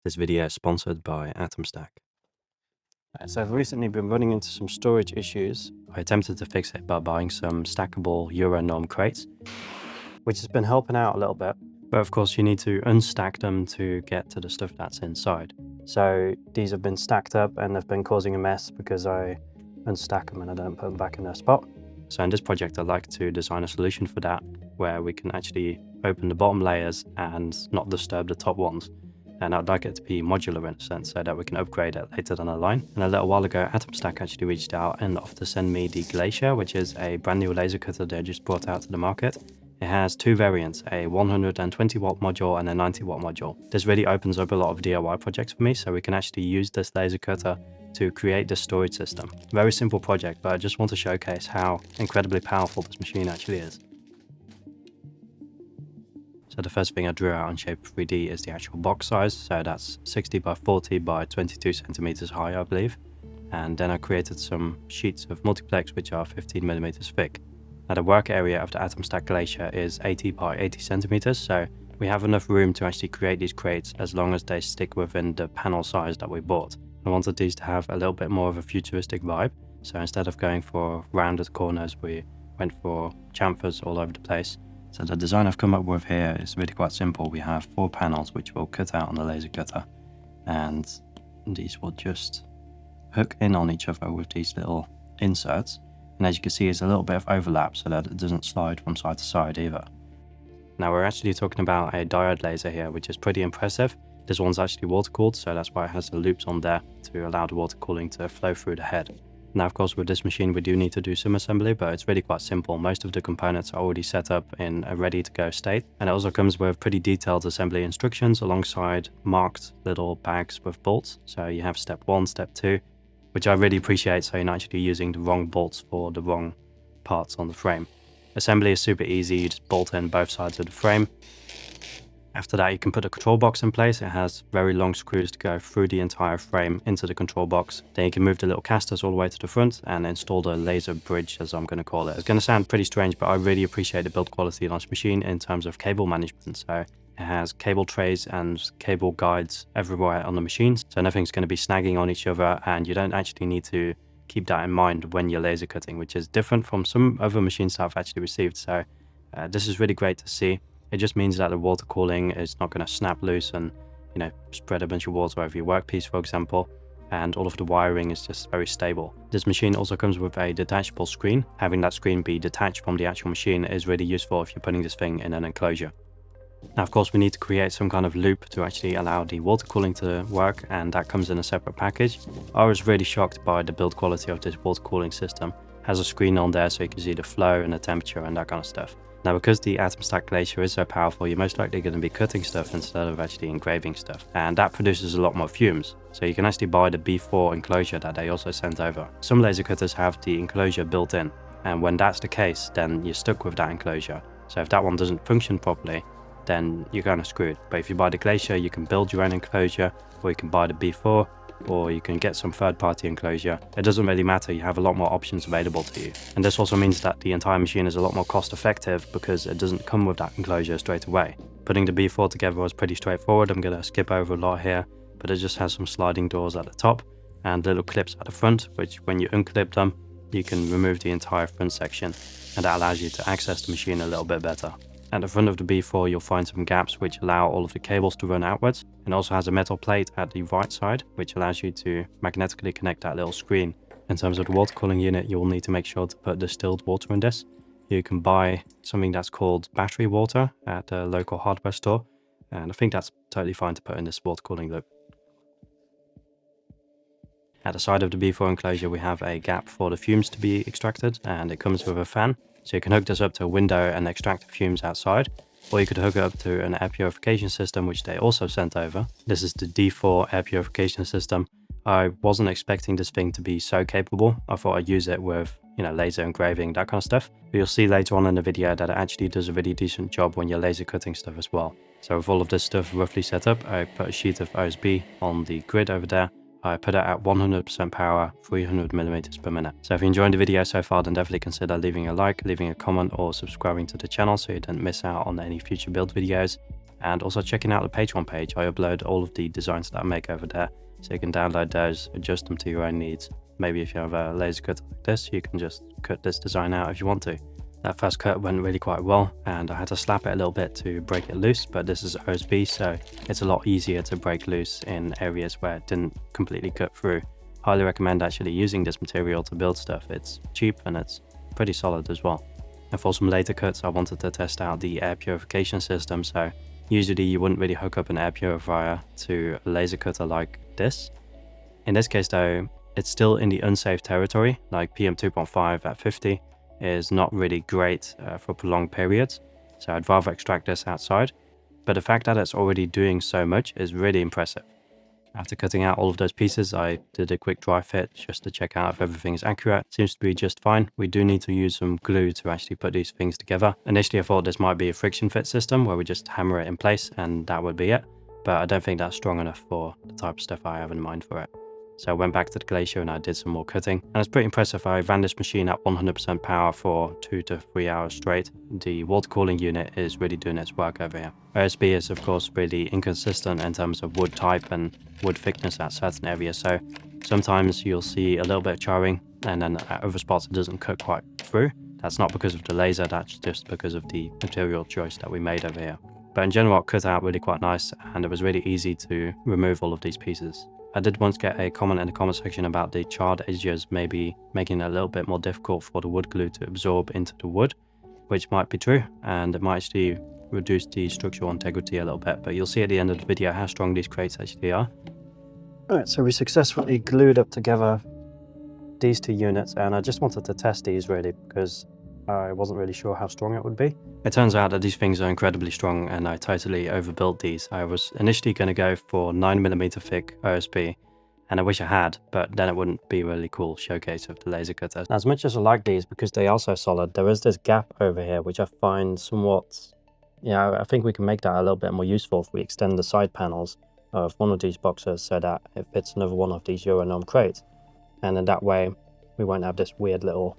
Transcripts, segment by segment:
This video is sponsored by AtomStack. So I've recently been running into some storage issues. I attempted to fix it by buying some stackable Euro norm crates, which has been helping out a little bit. but of course you need to unstack them to get to the stuff that's inside. So these have been stacked up and they've been causing a mess because I unstack them and I don't put them back in their spot. So in this project I'd like to design a solution for that where we can actually open the bottom layers and not disturb the top ones. And I'd like it to be modular in a sense so that we can upgrade it later down the line. And a little while ago, AtomStack actually reached out and offered to send me the Glacier, which is a brand new laser cutter they just brought out to the market. It has two variants, a 120 watt module and a 90 watt module. This really opens up a lot of DIY projects for me, so we can actually use this laser cutter to create the storage system. Very simple project, but I just want to showcase how incredibly powerful this machine actually is. So the first thing I drew out on Shape 3D is the actual box size, so that's 60 by 40 by 22 centimeters high, I believe. And then I created some sheets of multiplex which are 15 millimeters thick. Now the work area of the AtomStack Glacier is 80 by 80 centimeters, so we have enough room to actually create these crates as long as they stick within the panel size that we bought. I wanted these to have a little bit more of a futuristic vibe, so instead of going for rounded corners, we went for chamfers all over the place. So the design I've come up with here is really quite simple. We have 4 panels which we'll cut out on the laser cutter, and these will just hook in on each other with these little inserts. And as you can see, there's a little bit of overlap so that it doesn't slide from side to side either. Now we're actually talking about a diode laser here, which is pretty impressive. This one's actually water cooled, so that's why it has the loops on there to allow the water cooling to flow through the head. Now, of course, with this machine, we do need to do some assembly, but it's really quite simple. Most of the components are already set up in a ready-to-go state. And it also comes with pretty detailed assembly instructions alongside marked little bags with bolts. So you have step 1, step 2, which I really appreciate, so you're not actually using the wrong bolts for the wrong parts on the frame. Assembly is super easy. You just bolt in both sides of the frame. After that, you can put a control box in place. It has very long screws to go through the entire frame into the control box. Then you can move the little casters all the way to the front and install the laser bridge, as I'm going to call it. It's going to sound pretty strange, but I really appreciate the build quality on this machine in terms of cable management. So it has cable trays and cable guides everywhere on the machine, so nothing's going to be snagging on each other, and you don't actually need to keep that in mind when you're laser cutting, which is different from some other machines that I've actually received. So this is really great to see. It just means that the water cooling is not going to snap loose and, spread a bunch of water over your workpiece, for example. And all of the wiring is just very stable. This machine also comes with a detachable screen. Having that screen be detached from the actual machine is really useful if you're putting this thing in an enclosure. Now, of course, we need to create some kind of loop to actually allow the water cooling to work, and that comes in a separate package. I was really shocked by the build quality of this water cooling system. It has a screen on there so you can see the flow and the temperature and that kind of stuff. Now, because the AtomStack Glacier is so powerful, you're most likely going to be cutting stuff instead of actually engraving stuff. And that produces a lot more fumes. So you can actually buy the B4 enclosure that they also sent over. Some laser cutters have the enclosure built in. And when that's the case, then you're stuck with that enclosure. So if that one doesn't function properly, then you're kind of screwed. But if you buy the Glacier, you can build your own enclosure, or you can buy the B4, or you can get some third-party enclosure. It doesn't really matter, you have a lot more options available to you. And this also means that the entire machine is a lot more cost-effective because it doesn't come with that enclosure straight away. Putting the B4 together was pretty straightforward. I'm going to skip over a lot here, but it just has some sliding doors at the top and little clips at the front, which when you unclip them, you can remove the entire front section, and that allows you to access the machine a little bit better. At the front of the B4, you'll find some gaps which allow all of the cables to run outwards. It also has a metal plate at the right side, which allows you to magnetically connect that little screen. In terms of the water cooling unit, you'll need to make sure to put distilled water in this. You can buy something that's called battery water at a local hardware store, and I think that's totally fine to put in this water cooling loop. At the side of the B4 enclosure, we have a gap for the fumes to be extracted, and it comes with a fan. So you can hook this up to a window and extract the fumes outside, or you could hook it up to an air purification system, which they also sent over. This is the D4 air purification system. I wasn't expecting this thing to be so capable. I thought I'd use it with, laser engraving, that kind of stuff. But you'll see later on in the video that it actually does a really decent job when you're laser cutting stuff as well. So with all of this stuff roughly set up, I put a sheet of OSB on the grid over there. I put it at 100% power, 300 millimeters per minute. So if you enjoyed the video so far, then definitely consider leaving a like, leaving a comment, or subscribing to the channel so you don't miss out on any future build videos. And also checking out the Patreon page, I upload all of the designs that I make over there, so you can download those, adjust them to your own needs. Maybe if you have a laser cutter like this, you can just cut this design out if you want to. That first cut went really quite well, and I had to slap it a little bit to break it loose, but this is OSB, so it's a lot easier to break loose in areas where it didn't completely cut through. Highly recommend actually using this material to build stuff. It's cheap and it's pretty solid as well. And for some later cuts, I wanted to test out the air purification system, so usually you wouldn't really hook up an air purifier to a laser cutter like this. In this case though, it's still in the unsafe territory, like PM 2.5 at 50 is not really great for prolonged periods, so I'd rather extract this outside, but the fact that it's already doing so much is really impressive. After cutting out all of those pieces, I did a quick dry fit just to check out if everything is accurate. Seems to be just fine. We do need to use some glue to actually put these things together. Initially I thought this might be a friction fit system where we just hammer it in place and that would be it, but I don't think that's strong enough for the type of stuff I have in mind for it. So I went back to the Glacier and I did some more cutting, and it's pretty impressive. I ran this machine at 100% power for 2 to 3 hours straight. The water cooling unit is really doing its work over here. OSB is of course really inconsistent in terms of wood type and wood thickness at certain areas, so sometimes you'll see a little bit of charring and then at other spots it doesn't cut quite through. That's not because of the laser, that's just because of the material choice that we made over here. But in general it cut out really quite nice, and it was really easy to remove all of these pieces. I did once get a comment in the comment section about the charred edges maybe making it a little bit more difficult for the wood glue to absorb into the wood, which might be true, and it might actually reduce the structural integrity a little bit, but you'll see at the end of the video how strong these crates actually are. Alright, so we successfully glued up together these two units, and I just wanted to test these really because I wasn't really sure how strong it would be. It turns out that these things are incredibly strong, and I totally overbuilt these. I was initially going to go for 9mm thick OSB, and I wish I had, but then it wouldn't be a really cool showcase of the laser cutter. As much as I like these because they are so solid, there is this gap over here which I find somewhat, I think we can make that a little bit more useful if we extend the side panels of one of these boxes so that it fits another one of these Euronorm crates, and in that way we won't have this weird little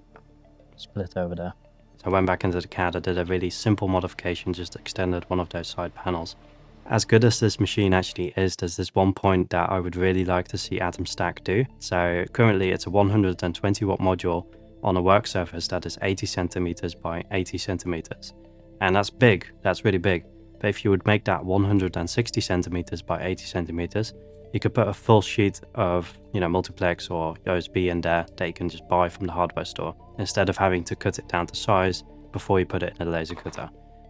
split over there. So I went back into the CAD, I did a really simple modification, just extended one of those side panels. As good as this machine actually is, there's this one point that I would really like to see AtomStack do. So currently it's a 120 watt module on a work surface that is 80 centimeters by 80 centimeters. And that's big, that's really big. But if you would make that 160 centimeters by 80 centimeters, you could put a full sheet of, multiplex or OSB in there that you can just buy from the hardware store, instead of having to cut it down to size before you put it in a laser cutter.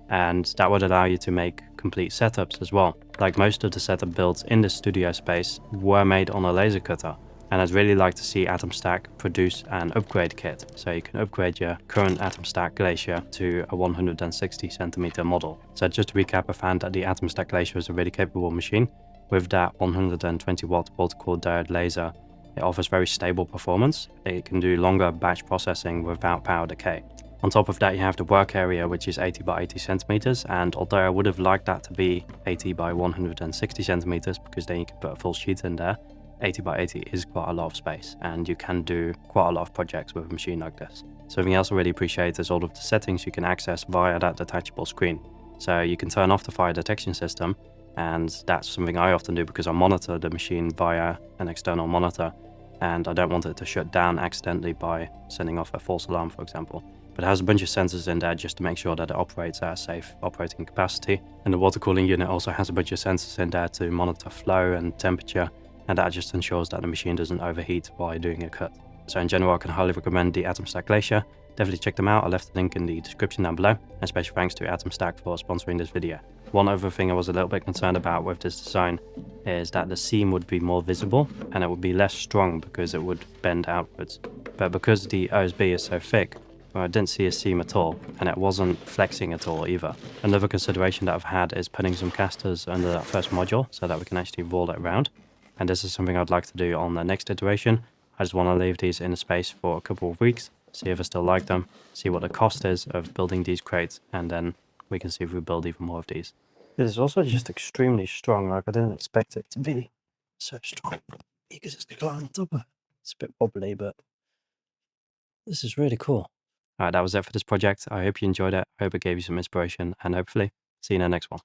And that would allow you to make complete setups as well. Like most of the setup builds in the studio space were made on a laser cutter. And I'd really like to see AtomStack produce an upgrade kit, so you can upgrade your current AtomStack Glacier to a 160 centimeter model. So just to recap, I found that the AtomStack Glacier is a really capable machine. With that 120 watt water-cooled diode laser, it offers very stable performance. It can do longer batch processing without power decay. On top of that, you have the work area, which is 80 by 80 centimeters, and although I would have liked that to be 80 by 160 centimeters, because then you can put a full sheet in there, 80 by 80 is quite a lot of space, and you can do quite a lot of projects with a machine like this. Something else I really appreciate is all of the settings you can access via that detachable screen. So you can turn off the fire detection system, and that's something I often do because I monitor the machine via an external monitor, and I don't want it to shut down accidentally by sending off a false alarm, for example. But it has a bunch of sensors in there just to make sure that it operates at a safe operating capacity. And the water cooling unit also has a bunch of sensors in there to monitor flow and temperature, and that just ensures that the machine doesn't overheat while doing a cut. So in general, I can highly recommend the AtomStack Glacier. Definitely check them out. I left the link in the description down below. And special thanks to AtomStack for sponsoring this video. One other thing I was a little bit concerned about with this design is that the seam would be more visible and it would be less strong because it would bend outwards. But because the OSB is so thick, I didn't see a seam at all, and it wasn't flexing at all either. Another consideration that I've had is putting some casters under that first module so that we can actually roll it around. And this is something I'd like to do on the next iteration. I just want to leave these in the space for a couple of weeks, see if I still like them, see what the cost is of building these crates, and then we can see if we build even more of these. It is also just extremely strong, like I didn't expect it to be so strong. You could just climb on top of it. It's a bit wobbly, but this is really cool. Alright, that was it for this project. I hope you enjoyed it. I hope it gave you some inspiration, and hopefully see you in the next one.